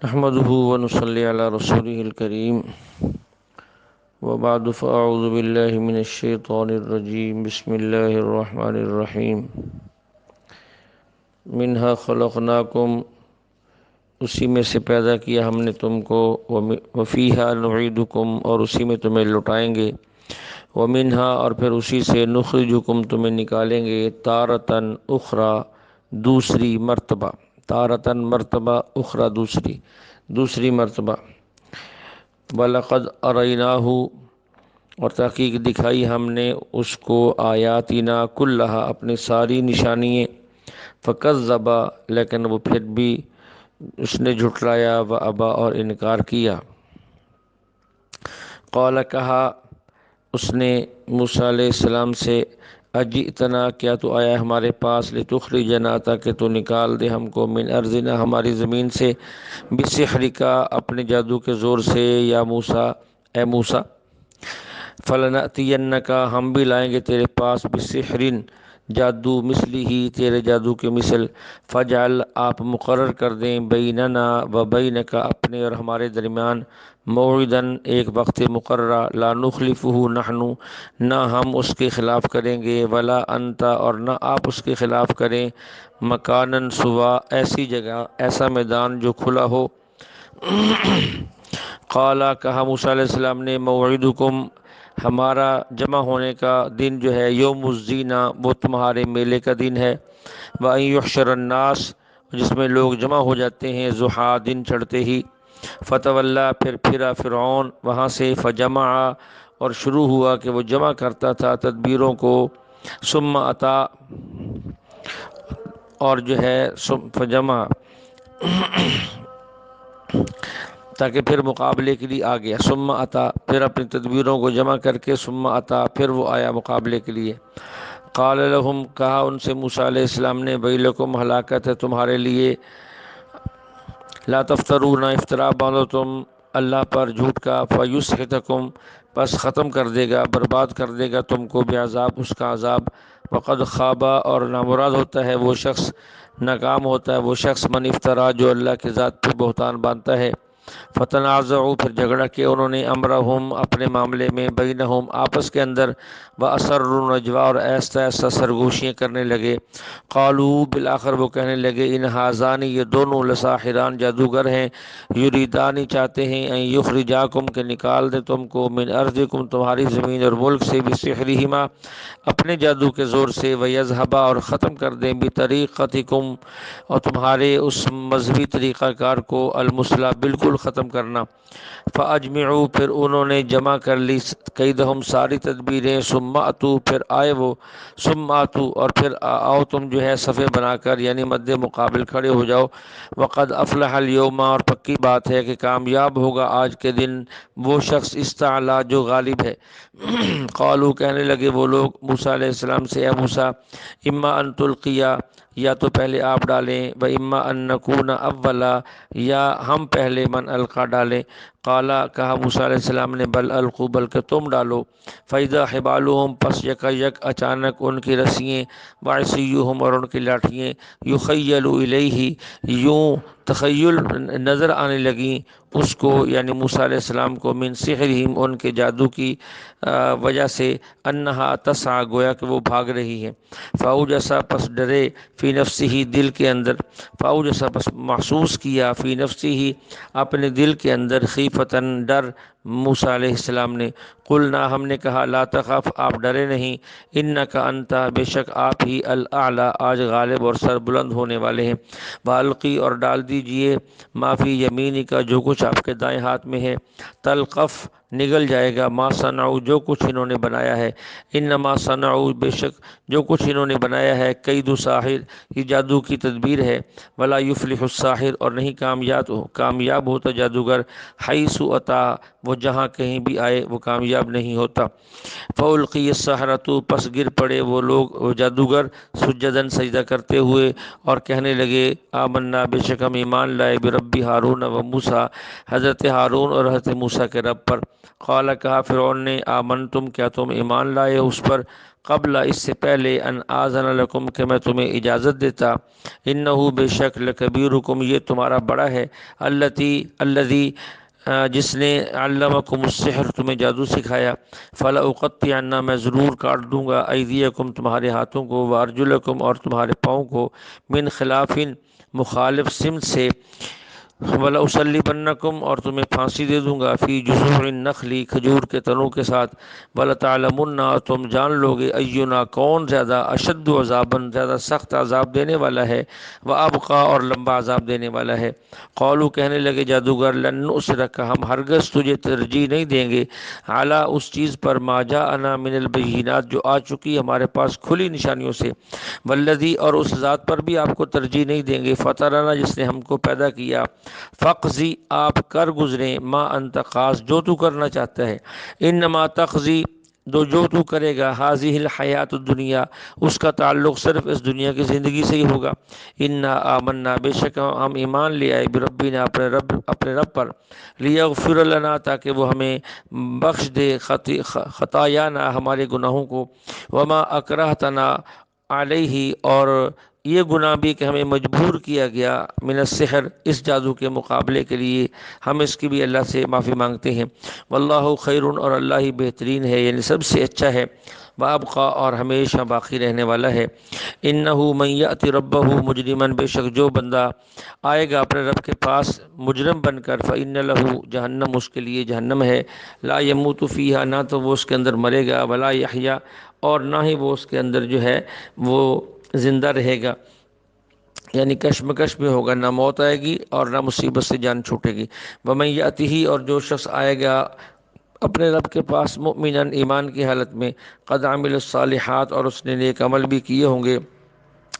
نحمده ونصلي على رسوله الكريم وبعد فأعوذ بالله من الشيطان الرجيم بسم الله الرحمن الرحيم منها خلقناكم اسی میں سے پیدا کیا ہم نے تم کو وفیہا نعیدکم اور اسی میں تمہیں لٹائیں گے ومنہا اور پھر اسی سے نخرجکم تمہیں نکالیں گے تارتن اخری دوسری مرتبہ تارتن مرتبہ اخری دوسری مرتبہ وَلَقَدْ أَرَيْنَاهُ اور تحقیق دکھائی ہم نے اس کو آیاتنا کلھا اپنی ساری نشانییں فَكَذَّبَ لیکن وہ پھر بھی اس نے جھٹلایا وَأَبَى اور انکار کیا قال کہا اس نے موسیٰ علیہ السلام سے اجئتنا کیا تو آیا ہمارے پاس لتخرجنا تاکہ تو نکال دے ہم کو من ارضنا ہماری زمین سے بسحرک اپنے جادو کے زور سے یا موسیٰ اے موسیٰ فلنأتینک ہم بھی لائیں گے تیرے پاس بسحر جادو مثلی ہی تیرے جادو کے مثل فجعل آپ مقرر کر دیں بیننا و بینک اپنے اور ہمارے درمیان موعدن ایک وقت مقررہ لا نخلفہ نحن نہ ہم اس کے خلاف کریں گے ولا انت اور نہ آپ اس کے خلاف کریں مکانن سوا ایسی جگہ ایسا میدان جو کھلا ہو قالا کہا موسیٰ علیہ السلام نے موعدکم ہمارا جمع ہونے کا دن جو ہے یوم الزینہ وہ تمہارے میلے کا دن ہے وَأَن يُحْشَرَ النَّاسِ جس میں لوگ جمع ہو جاتے ہیں ضحیٰ دن چڑھتے ہی فتولیٰ پھر پھرا فرعون وہاں سے فجمع اور شروع ہوا کہ وہ جمع کرتا تھا تدبیروں کو ثم اتا اور جو ہے فجمع تاکہ پھر مقابلے کے لیے آ گیا ثم اتا پھر اپنی تدبیروں کو جمع کر کے ثم اتا پھر وہ آیا مقابلے کے لیے قال لهم کہا ان سے موسیٰ علیہ السلام نے ویلکم ہلاکت ہے تمہارے لیے لا تفتروا نہ افطرا باندھو تم اللہ پر جھوٹ کا فیسحتکم پس ختم کر دے گا برباد کر دے گا تم کو بعذاب اس کا عذاب وقد خوابا اور نامراد ہوتا ہے وہ شخص ناکام ہوتا ہے وہ شخص من افطرا جو اللہ کی ذات پہ بہتان باندھتا ہے فتنازعوا پھر جھگڑا کیا انہوں نے امرہم اپنے معاملے میں بینہم آپس کے اندر واسروا نجوا اور ایسا ایسا سرگوشیاں کرنے لگے قالوا بالآخر وہ کہنے لگے ان ہازانی یہ دونوں لساحران جادوگر ہیں یریدانی چاہتے ہیں ان یخرجاکم کہ نکال دے تم کو من ارضکم تمہاری زمین اور ملک سے بسحرہما اپنے جادو کے زور سے ویذھبا اور ختم کر دیں بطریقتکم اور تمہارے اس مذہبی طریقہ کار کو المثلی بالکل ختم کرنا فاجمعوا پھر انہوں نے جمع کر لی کیدہم ساری تدبیریں ثم اتوا پھر آئے وہ ثم اتوا اور پھر آؤ تم جو ہے صفے بنا کر یعنی مد مقابل کھڑے ہو جاؤ وقد افلح اليوم اور پکی بات ہے کہ کامیاب ہوگا آج کے دن وہ شخص استعلا جو غالب ہے قالوا کہنے لگے وہ لوگ موسیٰ علیہ السلام سے اے موسیٰ اما ان تلقیا یا تو پہلے آپ ڈالیں و اما ان نکون اولا یا ہم پہلے من القا ڈالیں قالا کہا موسیٰ علیہ السلام نے بل القوا بلکہ تم ڈالو فاذا حبالہم پس یک اچانک ان کی رسییں وعصیہم اور ان کی لاٹھییں یخیل الیہ یوں تخیل نظر آنے لگیں اس کو یعنی موسیٰ علیہ السلام کو من سحرہم ان کے جادو کی وجہ سے انہا تسعی گویا کہ وہ بھاگ رہی ہے فاوجس پس ڈرے فی نفسہ دل کے اندر فاوجس پس محسوس کیا فی نفسہ اپنے دل کے اندر خیفتن ڈر موسیٰ علیہ السلام نے قلنا ہم نے کہا لا تخف آپ ڈرے نہیں انکا انتا بے شک آپ ہی الاعلی آج غالب اور سر بلند ہونے والے ہیں والقی اور ڈال دیجئے ما فی یمینی کا جو کچھ آپ کے دائیں ہاتھ میں ہے تلقف نگل جائے گا ما صنعوا جو کچھ انہوں نے بنایا ہے انما صنعوا بے شک جو کچھ انہوں نے بنایا ہے کید ساحر یہ جادو کی تدبیر ہے ولا یفلح الساحر اور نہیں کامیاب ہوتا جادوگر حیث اتا وہ جہاں کہیں بھی آئے وہ کامیاب نہیں ہوتا فالقی السحرۃ پس گر پڑے وہ لوگ وہ جادوگر سجدن سجدہ کرتے ہوئے اور کہنے لگے آمنا بے شک ہم ایمان لائے برب ہارون و موسیٰ حضرت ہارون اور حضرت موسیٰ کے رب پر قال کہا فرعون نے آمنتم کیا تم ایمان لائے اس پر قبل اس سے پہلے ان آذن لکم کہ میں تمہیں اجازت دیتا، انہو بے شک لکبیرکم یہ تمہارا بڑا ہے، الذی جس نے علمکم السحر تمہیں جادو سکھایا، فلاقطعن میں ضرور کاٹ دوں گا ایدیکم تمہارے ہاتھوں کو، وارجلکم اور تمہارے پاؤں کو، من خلاف مخالف سمت سے، وَلَأُصَلِّبَنَّكُمْ اور تمہیں پھانسی دے دوں گا، فی جذوع النخل کھجور کے تنوں کے ساتھ، وَلَتَعْلَمُنَّ اور تم جان لوگے، اینا کون زیادہ اشد عذاباً زیادہ سخت عذاب دینے والا ہے، وَأَبْقَى اور لمبا عذاب دینے والا ہے۔ قالوا کہنے لگے جادوگر، لن نؤثرک ہم ہرگز تجھے ترجیح نہیں دیں گے، اعلیٰ اس چیز پر ما جاءنا من البینات جو آ چکی ہمارے پاس کھلی نشانیوں سے، والذی اور اس ذات پر بھی آپ کو ترجیح نہیں دیں گے، فطرنا جس نے ہم کو پیدا کیا، فقضی آپ کر گزریں، ما انت قاض جو تو کرنا چاہتا ہے، انما تقضی جو تو کرے گا، حاضی الحیات الدنیا اس کا تعلق صرف اس دنیا کی زندگی سے ہی ہوگا، انا آمنا بے شک ہم ایمان لے آئے، بربنا اپنے رب پر، لیغفر لنا تاکہ وہ ہمیں بخش دے، خطایانا ہمارے گناہوں کو، وما اکرہتنا علیہ اور یہ گناہ بھی کہ ہمیں مجبور کیا گیا، من السحر اس جادو کے مقابلے کے لیے ہم اس کی بھی اللہ سے معافی مانگتے ہیں، واللہ خیر اور اللہ ہی بہترین ہے، یعنی سب سے اچھا ہے، وابقا اور ہمیشہ باقی رہنے والا ہے، انہو من یأت ربہ مجرما بے شک جو بندہ آئے گا اپنے رب کے پاس مجرم بن کر، فإن لہ جہنم اس کے لیے جہنم ہے، لا یموت فیہا نہ تو وہ اس کے اندر مرے گا، ولا یحیا اور نہ ہی وہ اس کے اندر جو ہے وہ زندہ رہے گا، یعنی کشمکش میں ہوگا، نہ موت آئے گی اور نہ مصیبت سے جان چھوٹے گی، ومن یأتہ اور جو شخص آئے گا اپنے رب کے پاس مؤمنا ایمان کی حالت میں، قد عمل الصالحات اور اس نے نیک عمل بھی کیے ہوں گے،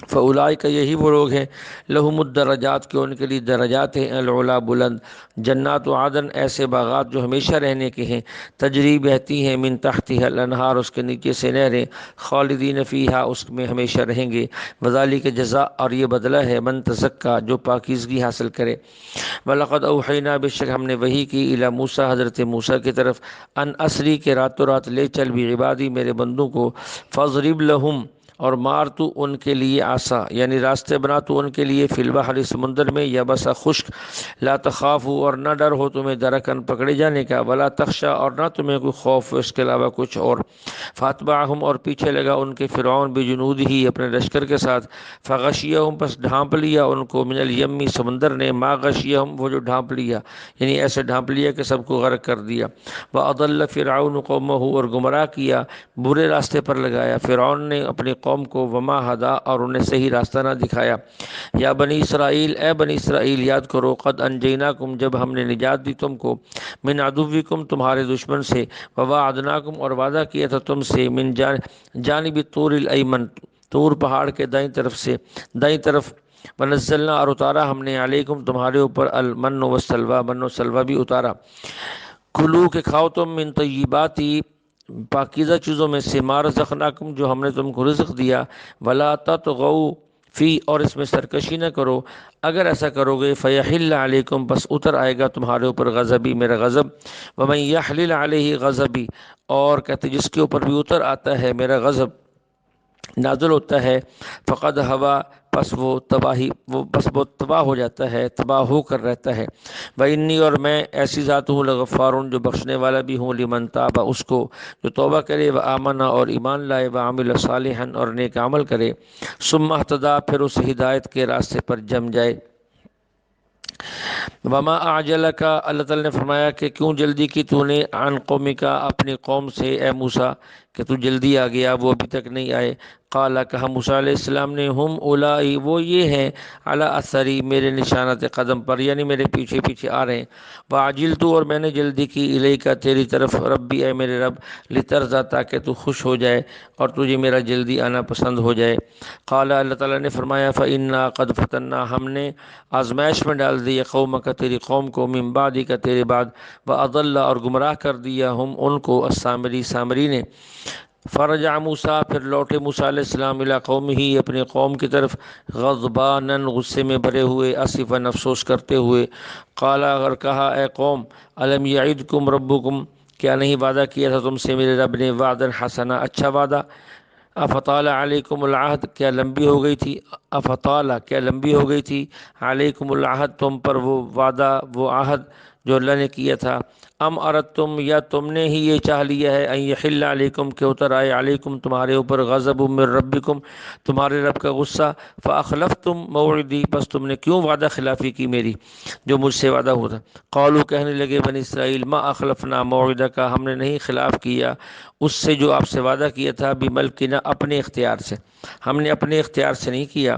فاولئک یہی وہ لوگ ہیں، لہم الدرجات کہ ان کے لیے درجات ہیں، العلا بلند، جنات عدن ایسے باغات جو ہمیشہ رہنے کے ہیں، تجری بہتی ہیں، من تحتها الانہار اس کے نیچے سے نہریں، خالدین فیہا اس میں ہمیشہ رہیں گے، وذالک جزاء اور یہ بدلہ ہے، من تزکا جو پاکیزگی حاصل کرے، وَلَقَدْ أَوْحَيْنَا بے شک ہم نے وحی کی الی موسیٰ حضرت موسیٰ کی طرف، ان اسری کے راتوں رات لے چل بعبادی میرے بندوں کو، فَاضْرِبْ لَهُمْ اور مار تو ان کے لیے عصا یعنی راستے بنا تو ان کے لیے فی البحر سمندر میں، یبسا خشک، لا تخافوا اور نہ ڈر ہو تمہیں درکن پکڑے جانے کا، ولا تخشا اور نہ تمہیں کوئی خوف ہو اس کے علاوہ کچھ اور، فاتبعہم اور پیچھے لگا ان کے فرعون بجنود ہی اپنے لشکر کے ساتھ، فغشیہم پس ڈھانپ لیا ان کو، من الیمی سمندر نے، ما غشیہم وہ جو ڈھانپ لیا یعنی ایسے ڈھانپ لیا کہ سب کو غرق کر دیا، وَأَضَلَّ فِرْعَوْنُ قَوْمَهُ اور گمراہ کیا برے راستے پر لگایا فرعون نے اپنی قوم کو، وما ہدا اور انہیں صحیح راستہ نہ دکھایا، یا بنی اسرائیل اے بنی اسرائیل یاد کرو، قد انجیناکم جب ہم نے نجات دی تم کو، من عدوکم تمہارے دشمن سے، وواعدناکم اور وعدہ کیا تھا تم سے، من جانب طور الایمن طور پہاڑ کے دائیں طرف سے دائیں طرف، ونزلنا اور اتارا ہم نے علیکم تمہارے اوپر المن والسلویٰ من و سلویٰ بھی اتارا، کلو کہ کھاؤ تم من طیباتی پاکیزہ چیزوں میں سے، ما رزقناکم جو ہم نے تم کو رزق دیا، ولا تطغوا فی اور اس میں سرکشی نہ کرو، اگر ایسا کرو گے فیحل علیکم بس اتر آئے گا تمہارے اوپر غضبی میرا غضب، ومن یحلل علیہ غضبی اور کہتے جس کے اوپر بھی اتر آتا ہے میرا غضب نازل ہوتا ہے، فقد ہوا پس وہ تباہ ہو جاتا ہے، تباہ ہو کر رہتا ہے، وَإِنِّي اور میں ایسی ذات ہوں، لغفارٌ جو بخشنے والا بھی ہوں، لمن تاب اس کو جو توبہ کرے، وآمن اور ایمان لائے، وعمل صالحا اور نیک عمل کرے، ثم اہتدی پھر اس ہدایت کے راستے پر جم جائے، وما اعجلک اللہ تعالی نے فرمایا کہ کیوں جلدی کی تو نے، عن قومک اپنی قوم سے اے موسیٰ کہ تو جلدی آ گیا وہ ابھی تک نہیں آئے، قال کہا موسیٰ علیہ السلام نے، ہم اولائی وہ یہ ہیں، علی اثری میرے نشانات قدم پر یعنی میرے پیچھے پیچھے آ رہے ہیں، وعجلت اور میں نے جلدی کی الیک تیری طرف، ربی اے میرے رب، لترضی تاکہ تو خوش ہو جائے اور تجھے میرا جلدی آنا پسند ہو جائے، قال اللہ تعالیٰ نے فرمایا فإنا قد فتنا ہم نے آزمائش میں ڈال دی قومک تیری قوم کو، من بعدک تیرے بعد، وأضل اور گمراہ کر دیا ہم ان کو، سامری نے، فرجع موسیٰ پھر لوٹے موسیٰ علیہ السلام الی قومہ اپنے قوم کی طرف، غضبانا غصے میں بھرے ہوئے، اسفا افسوس کرتے ہوئے، قال اگر کہا اے قوم، الم یعدکم ربکم کیا نہیں وعدہ کیا تھا تم سے میرے رب نے، وعدا حسنا اچھا وعدہ، افطال علیکم العہد، کیا لمبی ہو گئی تھی، افطال کیا لمبی ہو گئی تھی، علیکم العہد تم پر وہ وعدہ، وہ عہد جو اللہ نے کیا تھا، ام اردتم یا تم نے ہی یہ چاہ لیا ہے، ان یحل علیکم کہ اتر آئے، علیکم تمہارے اوپر، غضب من ربکم تمہارے رب کا غصہ، فاخلفتم موعدی بس تم نے کیوں وعدہ خلافی کی میری جو مجھ سے وعدہ ہوا تھا، قالوا کہنے لگے بنی اسرائیل ما اخلفنا موعدک، ہم نے نہیں خلاف کیا اس سے جو آپ سے وعدہ کیا تھا، بملکنا اپنے اختیار سے، ہم نے اپنے اختیار سے نہیں کیا،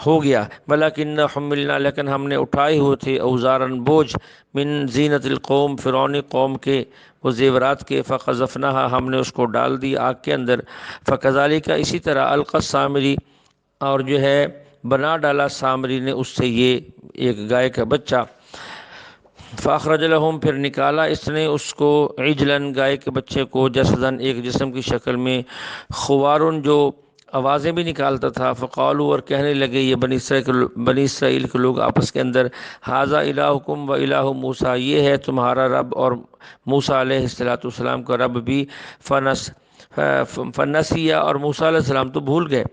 ہو گیا، ولکن حملنا لیکن ہم نے اٹھائے ہوئے تھے، اوزارن بوجھ، من زینت القوم فرعونی قوم کے وہ زیورات کے، فقذفناها ہم نے اس کو ڈال دی آگ کے اندر، فکذالک اسی طرح القی السامری اور جو ہے بنا ڈالا سامری نے اس سے یہ ایک گائے کا بچہ، فاخرج لہم پھر نکالا اس نے اس کو، عجلن گائے کے بچے کو، جسدن ایک جسم کی شکل میں، خوارن جو آوازیں بھی نکالتا تھا، فقالوا اور کہنے لگے یہ بنی اسرائیل کے لوگ آپس کے اندر، ھذا الہکم و الہ موسیٰ یہ ہے تمہارا رب اور موسیٰ علیہ السلام کا رب بھی، فنسیہ اور موسیٰ علیہ السلام تو بھول گئے،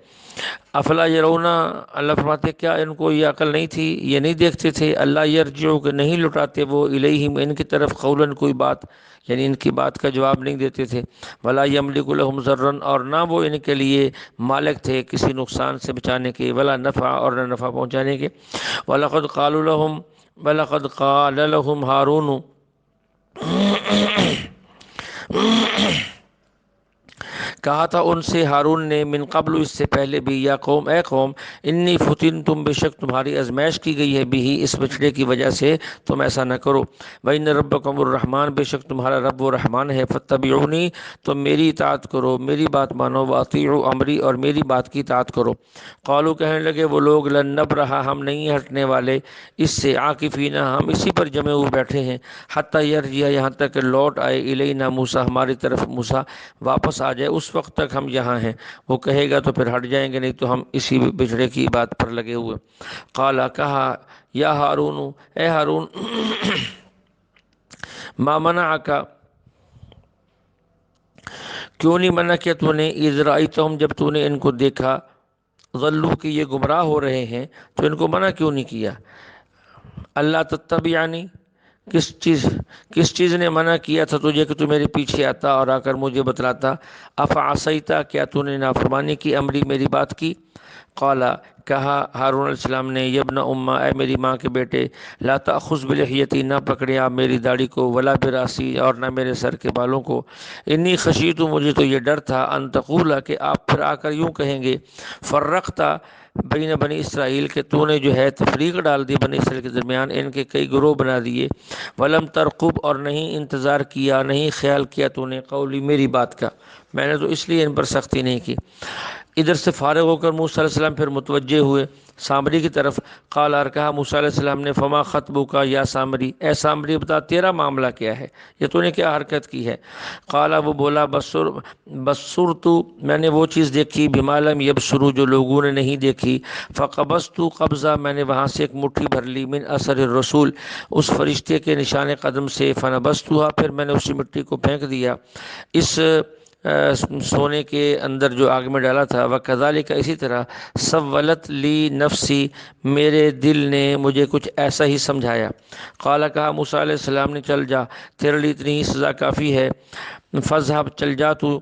افلا یرون اللہ فرماتے کیا ان کو یہ عقل نہیں تھی، یہ نہیں دیکھتے تھے، اللہ یرجعو کہ نہیں لٹاتے وہ الیہم ان کی طرف، قولاً کوئی بات، یعنی ان کی بات کا جواب نہیں دیتے تھے، ولا یملک لہم ضرا اور نہ وہ ان کے لیے مالک تھے کسی نقصان سے بچانے کے، ولا نفع اور نہ نفع پہنچانے کے، ولقد قال لهم ہارون کہا تھا ان سے ہارون نے، من قبل اس سے پہلے بھی، یا قوم اے قوم، انی فتنتم بے شک تمہاری آزمائش کی گئی ہے، بھی اس بچڑے کی وجہ سے، تم ایسا نہ کرو، وَإِنَّ رَبَّكُمُ الرَّحْمَنُ بے شک تمہارا رب و رحمان ہے، فَاتَّبِعُونِی تم میری اطاعت کرو، میری بات مانو، وَأَطِیعُوا أَمْرِی اور میری بات کی اطاعت کرو، قالوا کہنے لگے وہ لوگ، لن نبرح ہم نہیں ہٹنے والے اس سے، عاکفین ہم اسی پر جمے ہوئے بیٹھے ہیں، حتی یرجع یہاں تک کہ لوٹ آئے، الینا موسیٰ ہماری طرف موسیٰ واپس آ جائے، اس وقت تک ہم یہاں ہیں، وہ کہے گا تو پھر ہٹ جائیں گے، نہیں تو ہم اسی بچڑے کی بات پر لگے ہوئے، قال کہا یا ہارون اے ہارون ما منعک کیوں نہیں منع کیا تو نے، اذ رأیتہم جب تو نے ان کو دیکھا، ضلوا کہ یہ گمراہ ہو رہے ہیں تو ان کو منع کیوں نہیں کیا، اللہ تتبعنی کس چیز نے منع کیا تھا تجھے کہ تو میرے پیچھے آتا اور آ کر مجھے بتلاتا، افعصیتا کیا تو نے نافرمانی کی، امری میری بات کی، قال کہا ہارون علیہ السلام نے، یبن امہ اے میری ماں کے بیٹے، لا تأخذ بلحیتی نہ پکڑے آپ میری داڑھی کو، ولا براسی اور نہ میرے سر کے بالوں کو، انی خشیت مجھے تو یہ ڈر تھا، ان تقولا کہ آپ پھر آ کر یوں کہیں گے، فرقتا بین بنی اسرائیل کہ تو نے جو ہے تفریق ڈال دی بنی اسرائیل کے درمیان، ان کے کئی گروہ بنا دیے، ولم ترقب اور نہیں انتظار کیا، نہیں خیال کیا تو نے، قولی میری بات کا، میں نے تو اس لیے ان پر سختی نہیں کی، ادھر سے فارغ ہو کر موسیٰ علیہ السلام پھر متوجہ ہوئے سامری کی طرف، قال اور کہا موسیٰ علیہ السلام نے، فما خطبک یا سامری اے سامری بتا تیرا معاملہ کیا ہے، یہ تو نے کیا حرکت کی ہے، قال وہ بولا بصرت میں نے وہ چیز دیکھی، بما لم یبصروا جو لوگوں نے نہیں دیکھی، فقبضت قبضہ میں نے وہاں سے ایک مٹھی بھر لی، من اثر الرسول اس فرشتے کے نشان قدم سے، فنبذتها پھر میں نے اسی مٹی کو پھینک دیا اس سونے کے اندر جو آگ میں ڈالا تھا، وَكَذَلِكَ اسی طرح، سَوَّلَتْ لِي نَفْسِي میرے دل نے مجھے کچھ ایسا ہی سمجھایا، قال کہا موسیٰ علیہ السلام نے، چل جا تیرے لیے اتنی ہی سزا کافی ہے، فَاذْهَبْ چل جا تو،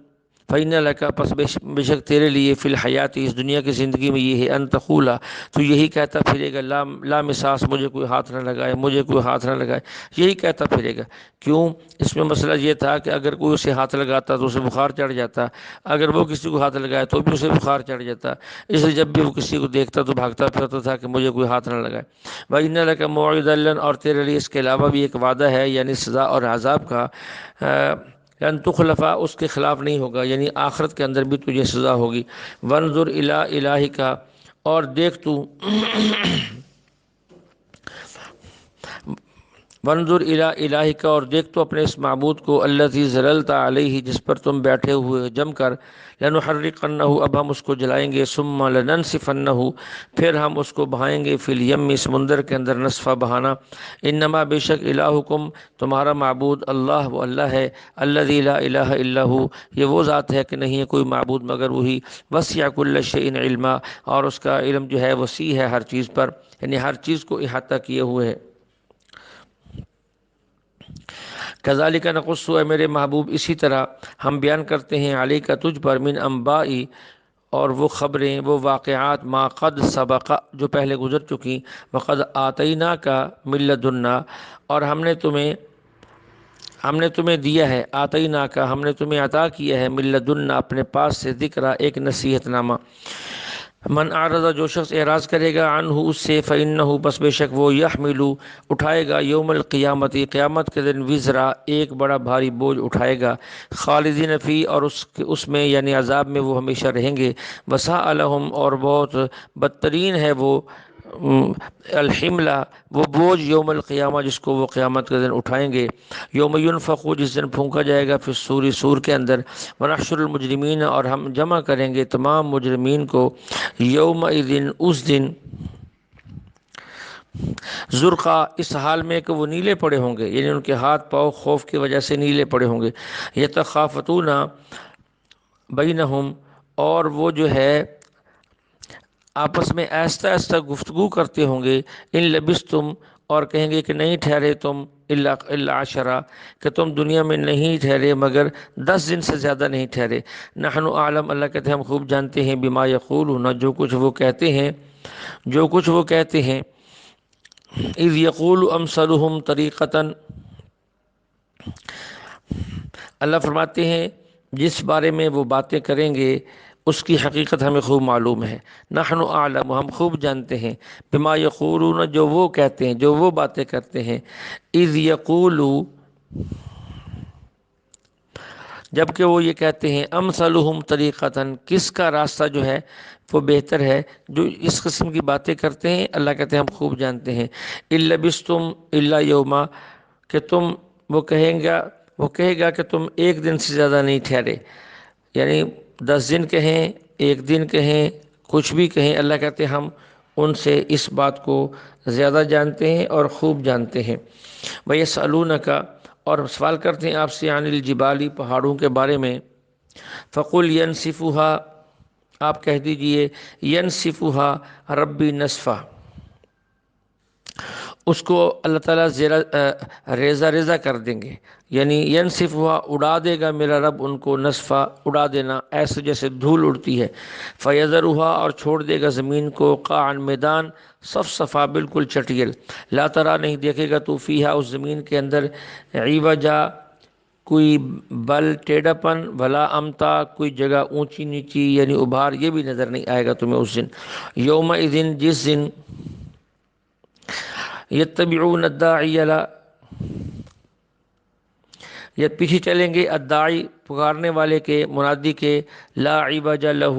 فَإِنَّ لَكَ پس بے شک تیرے لیے فی الحیات اس دنیا کی زندگی میں یہ ہے، ان تقولا تو یہی کہتا پھرے گا، لا مساس مجھے کوئی ہاتھ نہ لگائے، مجھے کوئی ہاتھ نہ لگائے، یہی کہتا پھرے گا، کیوں اس میں مسئلہ یہ تھا کہ اگر کوئی اسے ہاتھ لگاتا تو اسے بخار چڑھ جاتا، اگر وہ کسی کو ہاتھ لگائے تو بھی اسے بخار چڑھ جاتا، اس لیے جب بھی وہ کسی کو دیکھتا تو بھاگتا پھرتا تھا کہ مجھے کوئی ہاتھ نہ لگائے، وَإِنَّ لَكَ مَوْعِدًا اور تیرے لیے اس کے علاوہ بھی ایک وعدہ ہے، یعنی سزا اور عذاب کا، لن تخلفا اس کے خلاف نہیں ہوگا، یعنی آخرت کے اندر بھی تجھے سزا ہوگی، وانظر الی الہک اور دیکھ تو وانظر الی الہک، اور دیکھ تو اپنے اس معبود کو، الذی ظللت علیہ، جس پر تم بیٹھے ہوئے ہو جم کر، لنحرقنہ، اب ہم اس کو جلائیں گے، ثم لننسفنہ، پھر ہم اس کو بہائیں گے، فی الیم، سمندر کے اندر، نصفہ بہانا، انما بے شک الہکم، تمہارا معبود، اللہ، وہ اللہ ہے، الذی لا الہ الا ہو، یہ وہ ذات ہے کہ نہیں ہے کوئی معبود مگر وہی، وسع کل شیء علما، اور اس کا علم جو ہے وسیع ہے ہر چیز پر، یعنی ہر چیز کو احاطہ کیے ہوئے ہے۔ کذالک نقص، اے میرے محبوب اسی طرح ہم بیان کرتے ہیں، علیک تجھ پر، من انبائی، اور وہ خبریں، وہ واقعات، ما قد سبق، جو پہلے گزر چکی، وقد آتیناک من لدنا، اور ہم نے تمہیں دیا ہے، آتیناک، ہم نے تمہیں عطا کیا ہے، من لدنا، اپنے پاس سے، ذکرہ، ایک نصیحت نامہ۔ من اعرض، جو شخص اعراض کرے گا، عنہ، اس سے، فإنہ، بس بے شک وہ، یحمل، اٹھائے گا، یوم القیامت، قیامت کے دن، وزرا، ایک بڑا بھاری بوجھ اٹھائے گا، خالدین فی، اور اس میں یعنی عذاب میں وہ ہمیشہ رہیں گے، وساء لہم، اور بہت بدترین ہے وہ الحملہ، وہ بوجھ، یوم القیامہ، جس کو وہ قیامت کے دن اٹھائیں گے، یوم ینفخ، جس دن پھونکا جائے گا، فی الصور، سور کے اندر، ونحشر المجرمین، اور ہم جمع کریں گے تمام مجرمین کو، یومئذ، اس دن، زرقا، اس حال میں کہ وہ نیلے پڑے ہوں گے، یعنی ان کے ہاتھ پاؤں خوف کی وجہ سے نیلے پڑے ہوں گے، یتخافتون بینہم، اور وہ جو ہے آپس میں آہستہ آہستہ گفتگو کرتے ہوں گے، ان لبستم، اور کہیں گے کہ نہیں ٹھہرے تم، الا عشرہ، کہ تم دنیا میں نہیں ٹھہرے مگر 10 دن سے زیادہ نہیں ٹھہرے، نحن اعلم، اللہ کہتے ہیں ہم خوب جانتے ہیں، بما یقولون، جو کچھ وہ کہتے ہیں، اذ یقول امثلہم طریقۃ، اللہ فرماتے ہیں جس بارے میں وہ باتیں کریں گے اس کی حقیقت ہمیں خوب معلوم ہے، نحن اعلم، ہم خوب جانتے ہیں، بما یقولون، جو وہ کہتے ہیں، جو وہ باتیں کرتے ہیں، اذ یقول، جبکہ وہ یہ کہتے ہیں، امثلہم طریقتاً، کس کا راستہ جو ہے وہ بہتر ہے، جو اس قسم کی باتیں کرتے ہیں، اللہ کہتے ہیں ہم خوب جانتے ہیں، ان لبستم الا یوما، کہ تم، وہ کہے گا کہ تم ایک دن سے زیادہ نہیں ٹھہرے، یعنی 10 دن کہیں، ایک دن کہیں، کچھ بھی کہیں، اللہ کہتے ہیں ہم ان سے اس بات کو زیادہ جانتے ہیں اور خوب جانتے ہیں، وَيَسْأَلُونَكَ، اور سوال کرتے ہیں آپ سے، عن الجبال، پہاڑوں کے بارے میں، فَقُلْ يَنْسِفُهَا، آپ کہہ دیجئے، يَنْسِفُهَا ربی نصفا، اس کو اللہ تعالیٰ ریزہ ریزہ کر دیں گے، یعنی ینسفها، اڑا دے گا میرا رب ان کو، نصفا، اڑا دینا، ایسے جیسے دھول اڑتی ہے، فیذرها، اور چھوڑ دے گا زمین کو، قاعا، میدان، صفصفا، بالکل چٹیل، لا ترا، نہیں دیکھے گا تو، فیہا، اس زمین کے اندر، عوجا، کوئی بل، ٹیڑھا پن، ولا امتا، کوئی جگہ اونچی نیچی یعنی ابھار، یہ بھی نظر نہیں آئے گا تمہیں اس دن، یومئذ، جس دن، یتبعون الداعی، یا پیچھے چلیں گے، الداعی، پکارنے والے کے، منادی کے، لا عوج لہ،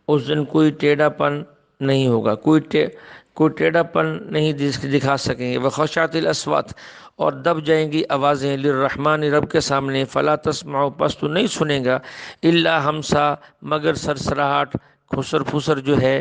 اس دن کوئی ٹیڑھا پن نہیں ہوگا، کوئی ٹیڑھا پن نہیں دکھا سکیں گے، وخشعت الاصوات، اور دب جائیں گی آوازیں، للرحمن، رب کے سامنے، فلا تسمع، پس تو نہیں سنیں گا، الا ہمسا، مگر سرسراہٹ، کھسر پھسر جو ہے،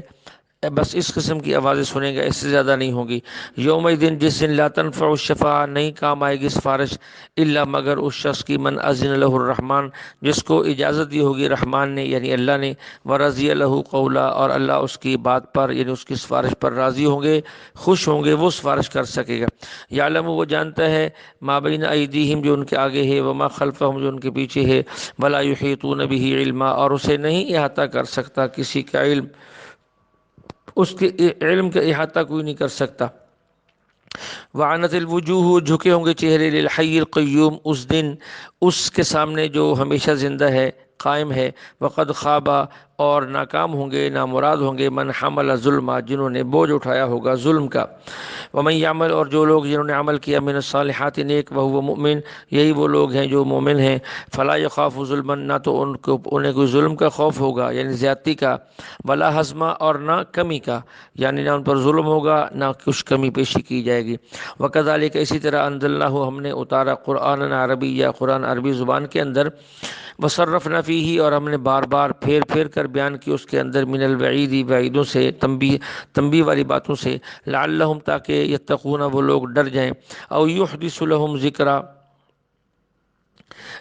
بس اس قسم کی آوازیں سنیں گا، اس سے زیادہ نہیں ہوگی، یوم دن، جس دن، لا تنفع الشفاعہ، نہیں کام آئے گی سفارش، الا، مگر اس شخص کی، من اذن لہ الرحمن، جس کو اجازت دی ہوگی رحمان نے یعنی اللہ نے، ورضی لہ قولا، اور اللہ اس کی بات پر یعنی اس کی سفارش پر راضی ہوں گے، خوش ہوں گے، وہ سفارش کر سکے گا، یعلم، وہ جانتا ہے، ما بین ایدیہم، جو ان کے آگے ہے، وما خلفہم، جو ان کے پیچھے ہے، ولا یحیطون بہ علما، اور اسے نہیں احاطہ کر سکتا کسی کا علم، اس کے علم کا احاطہ کوئی نہیں کر سکتا، وعنت الوجوہ، جھکے ہوں گے چہرے، للحی القیوم، اس دن، اس کے سامنے جو ہمیشہ زندہ ہے، قائم ہے، وقد خوابا، اور ناکام ہوں گے، نامراد ہوں گے، من حمل ظلم، جنہوں نے بوجھ اٹھایا ہوگا ظلم کا، ومن یعمل، اور جو لوگ جنہوں نے عمل کیا، من الصالحات نیک، وہو مؤمن، یہی وہ لوگ ہیں جو مومن ہیں، فلا یخاف ظلما، نہ تو انہیں کوئی ظلم کا خوف ہوگا یعنی زیادتی کا، ولا حزما، اور نہ کمی کا، یعنی نہ ان پر ظلم ہوگا نہ کچھ کمی پیشی کی جائے گی۔ وکذالک، اسی طرح انزلناہ، ہم نے اتارا، قرآن عربی، یا قرآن عربی زبان کے اندر، وصرفنا فیہ، اور ہم نے بار بار پھیر پھیر کر بیان کی اس کے اندر، من الوعید، وعیدوں سے، تنبیہ والی باتوں سے، لعلہم، تاکہ یتقون، وہ لوگ ڈر جائیں، او یحدث لہم ذکرا،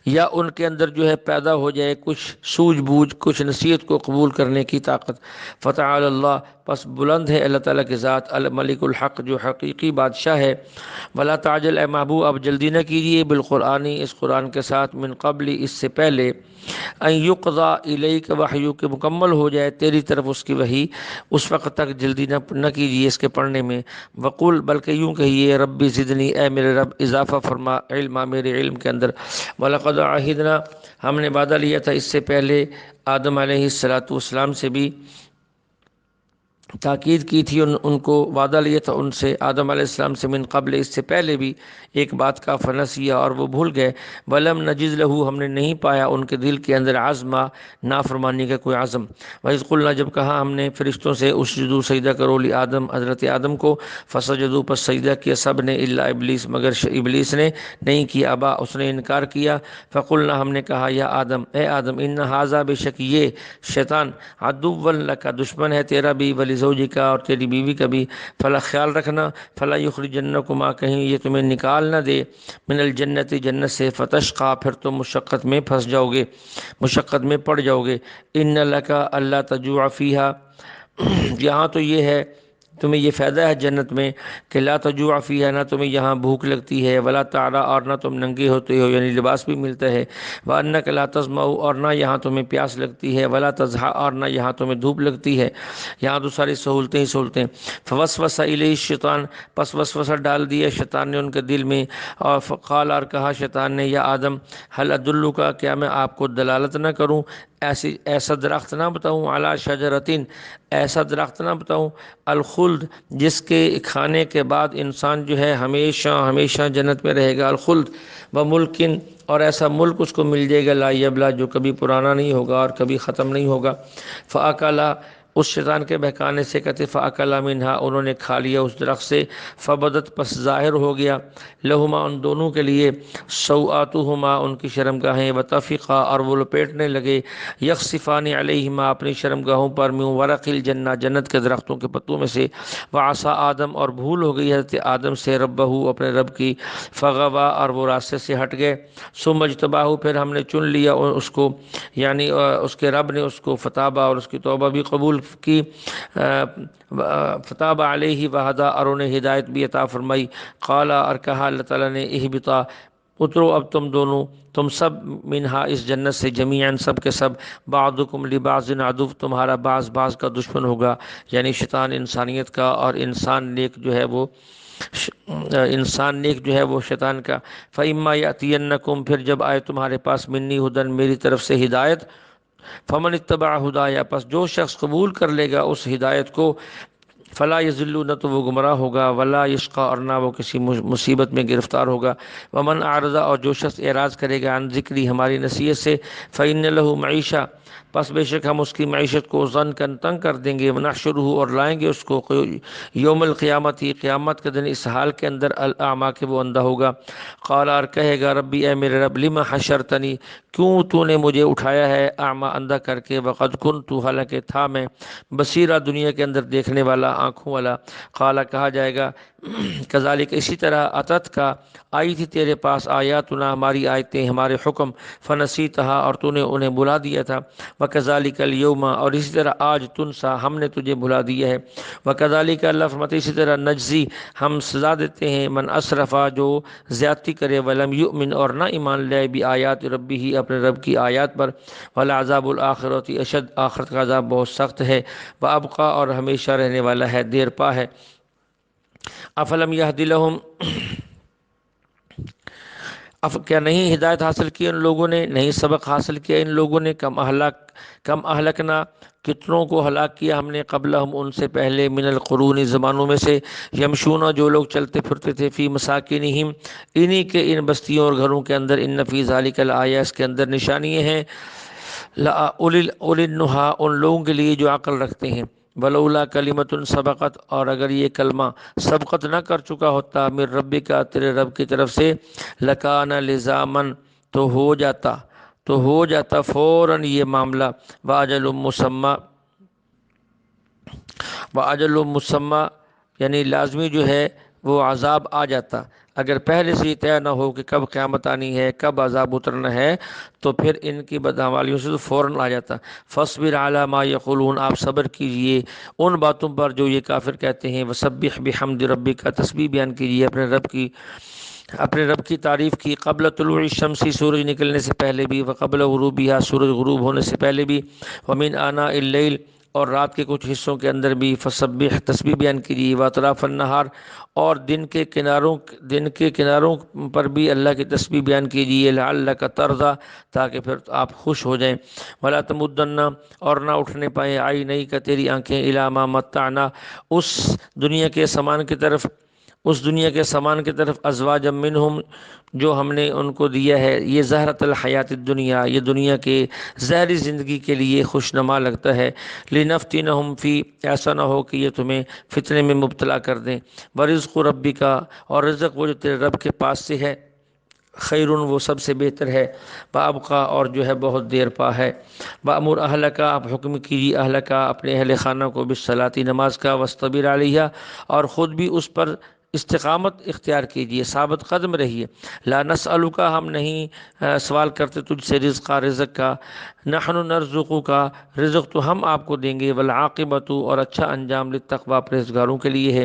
یا ان کے اندر جو ہے پیدا ہو جائے کچھ سوجھ بوجھ، کچھ نصیحت کو قبول کرنے کی طاقت۔ فتعالی اللہ، پس بلند ہے اللہ تعالیٰ کی ذات، الملک الحق، جو حقیقی بادشاہ ہے۔ ولا تعجل، اے محبوب اب جلدی نہ کیجیے، بالقرآن، اس قرآن کے ساتھ، من قبل، اس سے پہلے، ان یقضی الیک وحی، کہ مکمل ہو جائے تیری طرف اس کی وحی، اس وقت تک جلدی نہ کیجیے اس کے پڑھنے میں۔ وقول، بلکہ یوں کہیے، ربی زدنی، اے میرے رب اضافہ فرما علما، میرے علم کے اندر۔ وَلَقَدْ عَهِدْنَا، ہم نے وعدہ لیا تھا اس سے پہلے آدم علیہ السلام سے بھی، تاکید کی تھی ان کو، وعدہ لیا تھا ان سے، آدم علیہ السلام سے، من قبل، اس سے پہلے بھی، ایک بات کا، فنسیا، اور وہ بھول گئے، ولم نجد لہو، ہم نے نہیں پایا ان کے دل کے اندر، عزما، نافرمانی کا کوئی عزم۔ وَإِذْ قُلْنَا، جب کہا ہم نے فرشتوں سے، اسجدوا، سجدہ کرو، لآدم، حضرت آدم کو، فسجدوا، پس سجدہ کیا سب نے، الا ابلیس، مگر ابلیس نے نہیں کیا، ابا، اس نے انکار کیا۔ فقلنا، ہم نے کہا، یا آدم، اے آدم، ان ھذا، بے شک یہ شیطان، عدو لک، دشمن ہے تیرا بھی، ولزوجک، اور تیری بیوی کا بھی، فلا، خیال رکھنا، فلا یخرجنکما، کہیں یہ تمہیں نکال نہ دے، من الجنت، جنت سے، فتشقی، پھر تم مشقت میں پھنس جاؤ گے، مشقت میں پڑ جاؤ گے۔ ان لک الا تجوع فیہا، یہاں تو یہ ہے، تمہیں یہ فائدہ ہے جنت میں کہ لا تجوع فیہا، نہ تمہیں یہاں بھوک لگتی ہے، ولا تعری، اور نہ تم ننگے ہوتے ہو، یعنی لباس بھی ملتا ہے، وانک لا تظمأ، اور نہ یہاں تمہیں پیاس لگتی ہے، ولا تضحیٰ، اور نہ یہاں تمہیں دھوپ لگتی ہے، یہاں تو ساری سہولتیں ہی سہولتیں۔ فوسوس الیہ الشیطان، پس وسوسہ ڈال دیا شیطان نے ان کے دل میں، اور فقال، اور کہا شیطان نے، یا آدم، هل ادلک، کیا میں آپ کو دلالت نہ کروں، ایسا درخت نہ بتاؤں، علی شجرتن، ایسا درخت نہ بتاؤں، الخلد، جس کے کھانے کے بعد انسان جو ہے ہمیشہ ہمیشہ جنت میں رہے گا، الخلد، وملکن، اور ایسا ملک اس کو مل جائے گا، لا یبلا، جو کبھی پرانا نہیں ہوگا اور کبھی ختم نہیں ہوگا۔ فاکلا، اس شیطان کے بہکانے سے، کہتے فاکلا منہا، انہوں نے کھا لیا اس درخت سے، فبدت، پس ظاہر ہو گیا، لہما، ان دونوں کے لیے، سوآتہما، ان کی شرمگاہیں، وطفقا، اور وہ لپیٹنے لگے، یخصفان علیہما، اپنی شرمگاہوں پر، من ورق الجنہ، جنت کے درختوں کے پتوں میں سے، وعصا آدم، اور بھول ہو گئی حضرت آدم سے، ربہ، اپنے رب کی، فغوا، اور وہ راستے سے ہٹ گئے، ثم اجتباہ، پھر ہم نے چن لیا اس کو، یعنی اس کے رب نے اس کو، فتابہ، اور اس کی توبہ بھی قبول کی، فتاب علیہ وہدا، اور انہیں ہدایت بھی عطا فرمائی۔ قال، اور کہا اللہ تعالیٰ نے، اہبطا، اترو اب تم دونوں، تم سب، منہا، اس جنت سے، جمیعاً، سب کے سب، بعضکم لبعض عدو، تمہارا بعض بعض کا دشمن ہوگا، یعنی شیطان انسانیت کا، اور انسان نیک جو ہے وہ شیطان کا۔ فَإِمَّا يَأْتِيَنَّكُمْ، پھر جب آئے تمہارے پاس، منی ہدن، میری طرف سے ہدایت، فمن اتبع ہدایا، پس جو شخص قبول کر لے گا اس ہدایت کو، فلا یضل، نہ تو وہ گمراہ ہوگا، ولا یشقی، اور نہ وہ کسی مصیبت میں گرفتار ہوگا، ومن اعرض، اور جو شخص اعراض کرے گا، عن ذکری، ہماری نصیحت سے، فإن له معیشہ، پس بے شک ہم اس کی معیشت کو ضنکا، تنگ کر دیں گے، ونحشرہ، اور لائیں گے اس کو، یوم القیامت، قیامت کے دن، اس حال کے اندر، الاعمیٰ، کہ وہ اندھا ہوگا۔ قال، اور کہے گا، ربی، اے میرے رب، لما حشرتنی، کیوں تو نے مجھے اٹھایا ہے، اعمیٰ، اندھا کر کے، وقد کنت، حالانکہ تھا میں، بصیرہ، دنیا کے اندر دیکھنے والا، آنکھوں والا۔ قال، کہا جائے گا، کذالک، اسی طرح، اتت کا، آئی تھی تیرے پاس، آیاتنا، ہماری آیتیں، ہمارے حکم، فنسیتہا، اور تو نے انہیں بھلا دیا تھا، وکذالک الیوم، اور اسی طرح آج، تنسا، ہم نے تجھے بھلا دیا ہے، وکذالک، اللہ فرماتے، اسی طرح، نجزی، ہم سزا دیتے ہیں، من اسرفا، جو زیادتی کرے، ولم یؤمن، اور نہ ایمان لائے، بآیات ربہ، اپنے رب کی آیات پر، ولعذاب الآخرۃ اشد، آخرت کا عذاب بہت سخت ہے، وابقیٰ، اور ہمیشہ رہنے والا ہے، دیر پا ہے۔ افلم یہد لہم، کیا نہیں ہدایت حاصل کی ان لوگوں نے، نہیں سبق حاصل کیا ان لوگوں نے؟ کم اہلکنا، کتنوں کو ہلاک کیا ہم نے، قبلہم ان سے پہلے، من القرون زمانوں میں سے، یمشون جو لوگ چلتے پھرتے تھے، فی مساکنہم انہی کے ان بستیوں اور گھروں کے اندر، ان فی ذالک الآیہ اس کے اندر نشانیاں ہیں، اولی النہا ان لوگوں کے لیے جو عقل رکھتے ہیں، ولولا کلمۃ سبقت اور اگر یہ کلمہ سبقت نہ کر چکا ہوتا، من ربک تیرے رب کی طرف سے، لکان لزامن تو ہو جاتا فوراً یہ معاملہ، وَأَجَلٌ مُّسَمًّى یعنی لازمی جو ہے وہ عذاب آ جاتا، اگر پہلے سے یہ طے نہ ہو کہ کب قیامت آنی ہے، کب عذاب اترنا ہے، تو پھر ان کی بدعمالیوں سے تو فوراً آ جاتا۔ فَاصْبِرْ عَلَىٰ مَا يَقُولُونَ آپ صبر کیجئے ان باتوں پر جو یہ کافر کہتے ہیں، وَسَبِّحْ بِحَمْدِ رَبِّكَ تسبیح بیان کیجئے اپنے رب کی تعریف کی، قبل طلوع الشمس سورج نکلنے سے پہلے بھی، وقبل غروبها سورج غروب ہونے سے پہلے بھی، ومن آناء اللیل اور رات کے کچھ حصوں کے اندر بھی، فسبح تسبیح بیان کیجیے، واطراف النہار اور دن کے کناروں پر بھی اللہ کی تسبیح بیان کیجیے، لعلک ترضی تاکہ پھر آپ خوش ہو جائیں، ولا تمدن اور نہ اٹھنے پائیں، عینیک کا تیری آنکھیں، الی ما متعنا اس دنیا کے سامان کی طرف، ازواجا منہم جو ہم نے ان کو دیا ہے، یہ زہرۃ الحیات الدنیا یہ دنیا کے ظاہری زندگی کے لیے خوشنما لگتا ہے، لنفتنہم فی ایسا نہ ہو کہ یہ تمہیں فتنے میں مبتلا کر دیں، ورزق ربک اور رزق وہ جو تیرے رب کے پاس سے ہے، خیرون وہ سب سے بہتر ہے، وابقا اور جو ہے بہت دیر پا ہے، وامر اہلک آپ حکم کیجیے اہلک اپنے اہل خانہ کو، بالصلاۃ نماز کا، واصطبر علیہا اور خود بھی اس پر استقامت اختیار کیجیے، ثابت قدم رہیے، لا نسألک ہم نہیں سوال کرتے تجھ سے رزق کا، نحن نرزقک رزق تو ہم آپ کو دیں گے، والعاقبۃ اور اچھا انجام للتقوی پرہیزگاروں کے لیے ہے،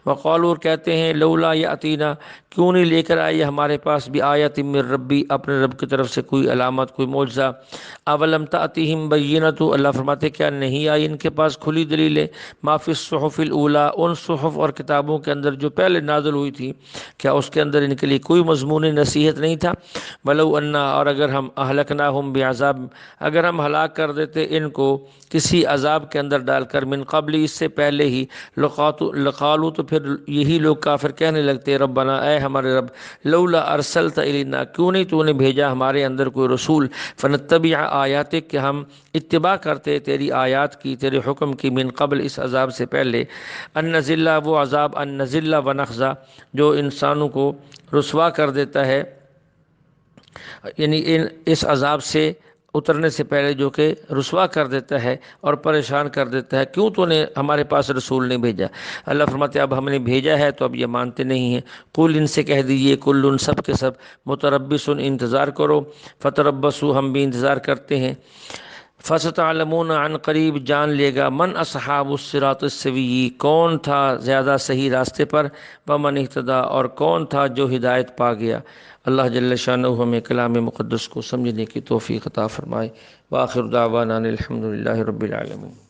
وقالوا اور کہتے ہیں لولا یاتینا کیوں نہیں لے کر آئیے ہمارے پاس بھی آیت من ربی اپنے رب کی طرف سے کوئی علامت کوئی معجزہ، اولم تأتیہم بینۃ اللہ فرماتے کیا نہیں آئی ان کے پاس کھلی دلیلیں، ما فی الصحف الاولی ان صحف اور کتابوں کے اندر جو پہلے نازل ہوئی تھی، کیا اس کے اندر ان کے لیے کوئی مضمون نصیحت نہیں تھا، ولو انا اور اگر ہم اہلکناہم بعذاب اگر ہم ہلاک کر دیتے ان کو کسی عذاب کے اندر ڈال کر، من قبل اس سے پہلے ہی، لقالوا تو پھر یہی لوگ کافر کہنے لگتے، ربنا اے ہمارے رب، لولا ارسلت الینا کیوں نہیں تو نے بھیجا ہمارے اندر کوئی رسول، فنتبع آیاتک کہ ہم اتباع کرتے تیری آیات کی، تیرے حکم کی، من قبل اس عذاب سے پہلے، ان نزل وہ عذاب، ان نزل ونخزا جو انسانوں کو رسوا کر دیتا ہے، یعنی اس عذاب سے اترنے سے پہلے جو کہ رسوا کر دیتا ہے اور پریشان کر دیتا ہے، کیوں تو نے ہمارے پاس رسول نہیں بھیجا؟ اللہ فرماتے اب ہم نے بھیجا ہے تو اب یہ مانتے نہیں ہیں، قل ان سے کہہ دیجئے کل سب کے سب متربص انتظار کرو، فتربصوا ہم بھی انتظار کرتے ہیں، فستعلمون عن قریب جان لے گا، من اصحاب الصراط السوی کون تھا زیادہ صحیح راستے پر، ومن اہتدی اور کون تھا جو ہدایت پا گیا۔ اللہ جل شانہ ہمیں کلام مقدس کو سمجھنے کی توفیق عطا فرمائے، وآخر دعوانا الحمد للہ رب العالمین۔